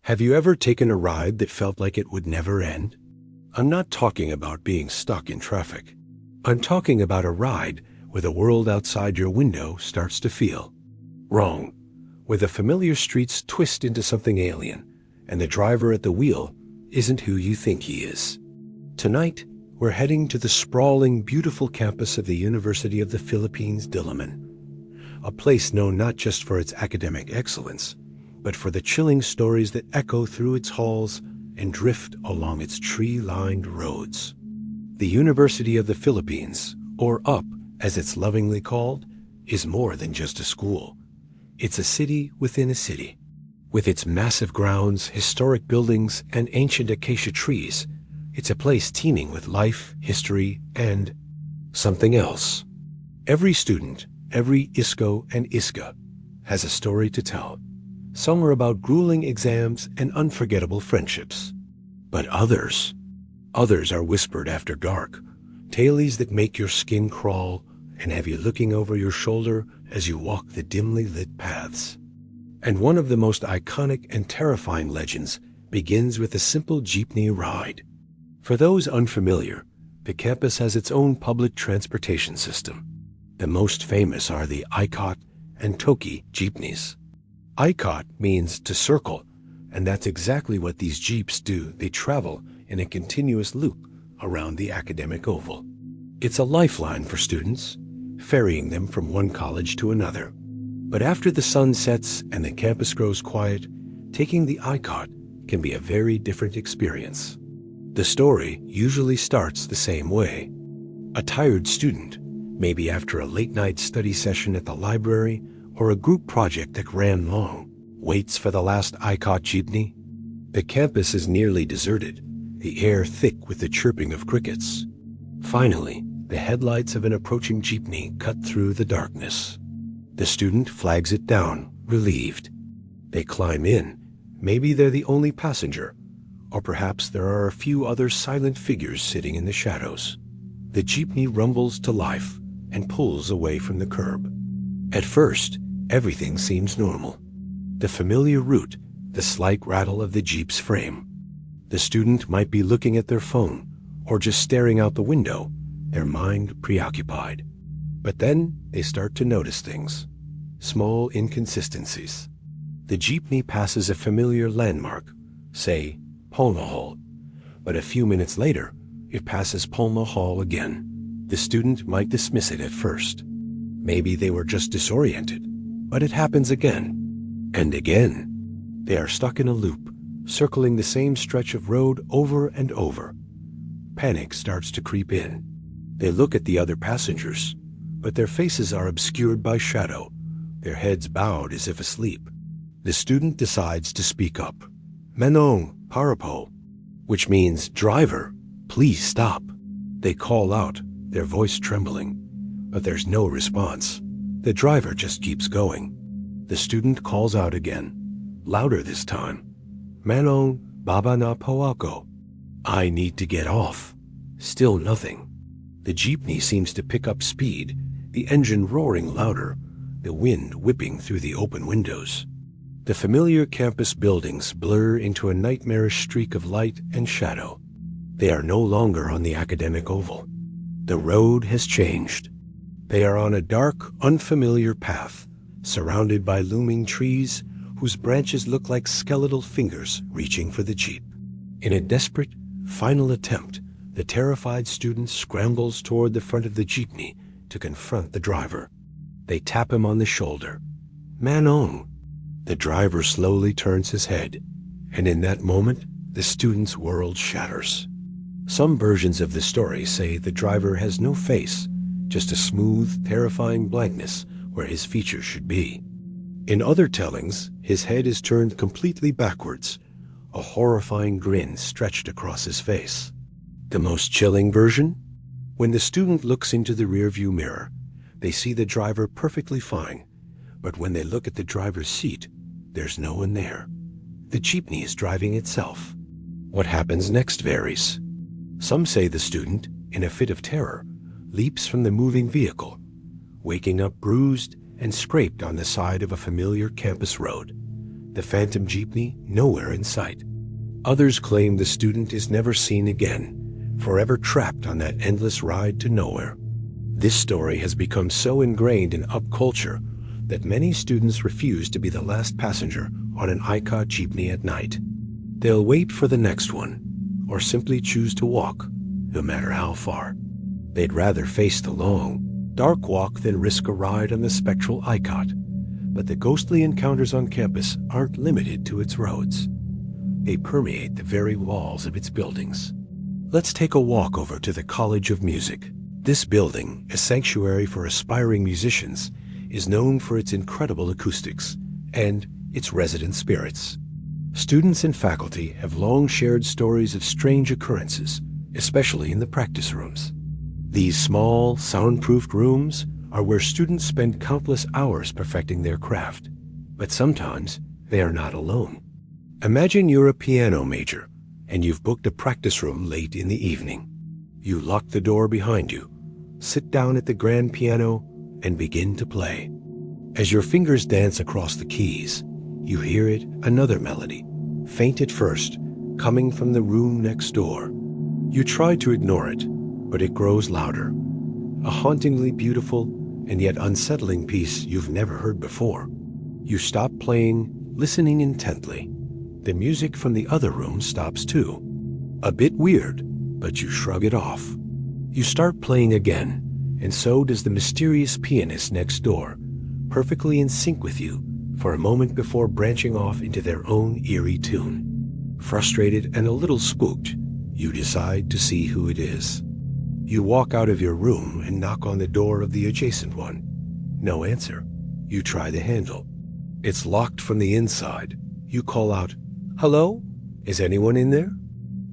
Have you ever taken a ride that felt like it would never end? I'm not talking about being stuck in traffic. I'm talking about a ride where the world outside your window starts to feel wrong, where the familiar streets twist into something alien, and the driver at the wheel isn't who you think he is. Tonight, we're heading to the sprawling, beautiful campus of the University of the Philippines, Diliman, a place known not just for its academic excellence, but for the chilling stories that echo through its halls and drift along its tree-lined roads. The University of the Philippines, or UP as it's lovingly called, is more than just a school. It's a city within a city. With its massive grounds, historic buildings, and ancient acacia trees, it's a place teeming with life, history, and something else. Every student, every ISCO and ISCA, has a story to tell. Some are about grueling exams and unforgettable friendships. But others are whispered after dark, tales that make your skin crawl and have you looking over your shoulder as you walk the dimly lit paths. And one of the most iconic and terrifying legends begins with a simple jeepney ride. For those unfamiliar, the campus has its own public transportation system. The most famous are the Ikot and Toki jeepneys. Ikot means to circle, and that's exactly what these jeeps do. They travel in a continuous loop around the academic oval. It's a lifeline for students, ferrying them from one college to another. But after the sun sets and the campus grows quiet, taking the Ikot can be a very different experience. The story usually starts the same way. A tired student, maybe after a late-night study session at the library or a group project that ran long, waits for the last Ikot jeepney. The campus is nearly deserted, the air thick with the chirping of crickets. Finally, the headlights of an approaching jeepney cut through the darkness. The student flags it down, relieved. They climb in. Maybe they're the only passenger, or perhaps there are a few other silent figures sitting in the shadows. The jeepney rumbles to life and pulls away from the curb. At first, everything seems normal. The familiar route, the slight rattle of the jeep's frame. The student might be looking at their phone or just staring out the window, their mind preoccupied. But then they start to notice things, small inconsistencies. The jeepney passes a familiar landmark, say Polna Hall, but a few minutes later, it passes Polna Hall again. The student might dismiss it at first. Maybe they were just disoriented, but it happens again and again. They are stuck in a loop, circling the same stretch of road over and over. Panic starts to creep in. They look at the other passengers, but their faces are obscured by shadow, their heads bowed as if asleep. The student decides to speak up. Manong, Parapo, which means driver, please stop. They call out, their voice trembling, but there's no response. The driver just keeps going. The student calls out again, louder this time. Manong, Baba na po ako. I need to get off. Still nothing. The jeepney seems to pick up speed, the engine roaring louder, the wind whipping through the open windows. The familiar campus buildings blur into a nightmarish streak of light and shadow. They are no longer on the academic oval. The road has changed. They are on a dark, unfamiliar path, surrounded by looming trees whose branches look like skeletal fingers reaching for the jeep. In a desperate, final attempt, the terrified student scrambles toward the front of the jeepney to confront the driver. They tap him on the shoulder. Manong. The driver slowly turns his head, and in that moment, the student's world shatters. Some versions of the story say the driver has no face, just a smooth, terrifying blankness where his features should be. In other tellings, his head is turned completely backwards, a horrifying grin stretched across his face. The most chilling version? When the student looks into the rearview mirror, they see the driver perfectly fine, but when they look at the driver's seat, there's no one there. The jeepney is driving itself. What happens next varies. Some say the student, in a fit of terror, leaps from the moving vehicle, waking up bruised and scraped on the side of a familiar campus road. The phantom jeepney nowhere in sight. Others claim the student is never seen again, forever trapped on that endless ride to nowhere. This story has become so ingrained in UP culture that many students refuse to be the last passenger on an Ikot jeepney at night. They'll wait for the next one, or simply choose to walk, no matter how far. They'd rather face the long, dark walk than risk a ride on the spectral Ikot. But the ghostly encounters on campus aren't limited to its roads. They permeate the very walls of its buildings. Let's take a walk over to the College of Music. This building, a sanctuary for aspiring musicians, is known for its incredible acoustics and its resident spirits. Students and faculty have long shared stories of strange occurrences, especially in the practice rooms. These small, soundproofed rooms are where students spend countless hours perfecting their craft. But sometimes they are not alone. Imagine you're a piano major and you've booked a practice room late in the evening. You lock the door behind you, sit down at the grand piano, and begin to play. As your fingers dance across the keys, you hear it, another melody, faint at first, coming from the room next door. You try to ignore it, but it grows louder. A hauntingly beautiful and yet unsettling piece you've never heard before. You stop playing, listening intently. The music from the other room stops too. A bit weird, but you shrug it off. You start playing again, and so does the mysterious pianist next door, perfectly in sync with you for a moment before branching off into their own eerie tune. Frustrated and a little spooked, you decide to see who it is. You walk out of your room and knock on the door of the adjacent one. No answer. You try the handle. It's locked from the inside. You call out, "Hello? Is anyone in there?"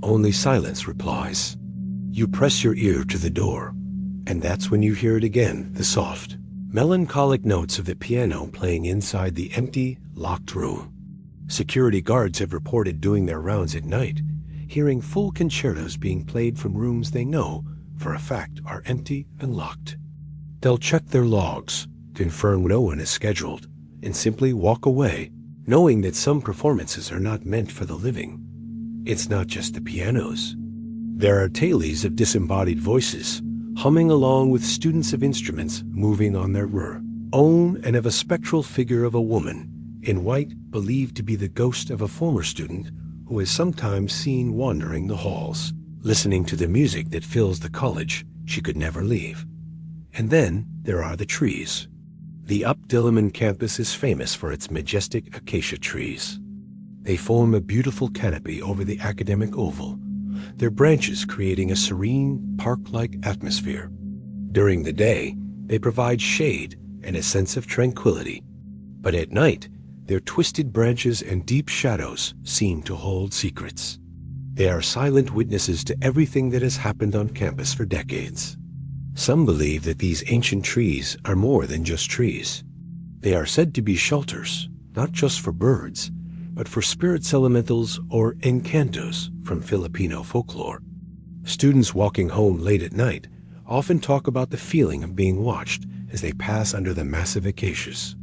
Only silence replies. You press your ear to the door, and that's when you hear it again, the soft, melancholic notes of the piano playing inside the empty, locked room. Security guards have reported doing their rounds at night, hearing full concertos being played from rooms they know for a fact are empty and locked. They'll check their logs, confirm no one is scheduled, and simply walk away, knowing that some performances are not meant for the living. It's not just the pianos. There are tales of disembodied voices, humming along with students of instruments moving on their own, and of a spectral figure of a woman, in white believed to be the ghost of a former student who is sometimes seen wandering the halls, listening to the music that fills the college she could never leave. And then there are the trees. The UP Diliman campus is famous for its majestic acacia trees. They form a beautiful canopy over the academic oval, their branches creating a serene, park-like atmosphere. During the day, they provide shade and a sense of tranquility. But at night, their twisted branches and deep shadows seem to hold secrets. They are silent witnesses to everything that has happened on campus for decades. Some believe that these ancient trees are more than just trees. They are said to be shelters, not just for birds, but for spirits elementals or encantos from Filipino folklore. Students walking home late at night often talk about the feeling of being watched as they pass under the massive acacias.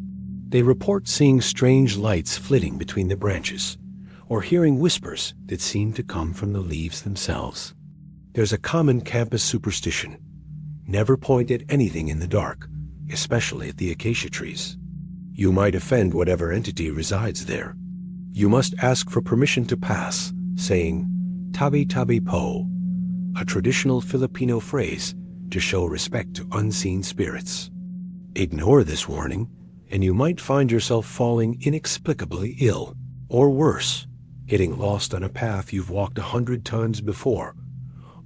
They report seeing strange lights flitting between the branches, or hearing whispers that seem to come from the leaves themselves. There's a common campus superstition: never point at anything in the dark, especially at the acacia trees. You might offend whatever entity resides there. You must ask for permission to pass, saying, "Tabi tabi po," a traditional Filipino phrase to show respect to unseen spirits. Ignore this warning, and you might find yourself falling inexplicably ill, or worse, getting lost on a path you've walked 100 times before,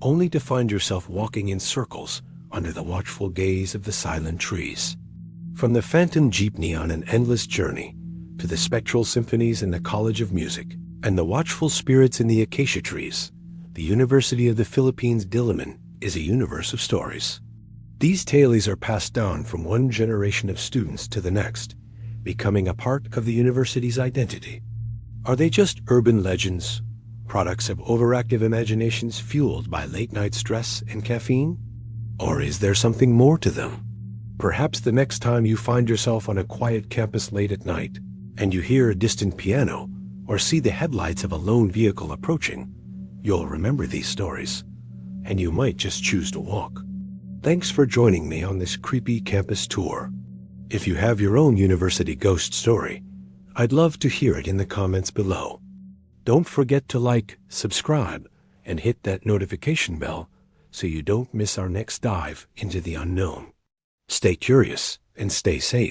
only to find yourself walking in circles under the watchful gaze of the silent trees. From the phantom jeepney on an endless journey, to the spectral symphonies in the College of Music, and the watchful spirits in the acacia trees, the University of the Philippines Diliman is a universe of stories. These tales are passed down from one generation of students to the next, becoming a part of the university's identity. Are they just urban legends, products of overactive imaginations fueled by late-night stress and caffeine? Or is there something more to them? Perhaps the next time you find yourself on a quiet campus late at night, and you hear a distant piano or see the headlights of a lone vehicle approaching, you'll remember these stories, and you might just choose to walk. Thanks for joining me on this creepy campus tour. If you have your own university ghost story, I'd love to hear it in the comments below. Don't forget to like, subscribe, and hit that notification bell so you don't miss our next dive into the unknown. Stay curious and stay safe.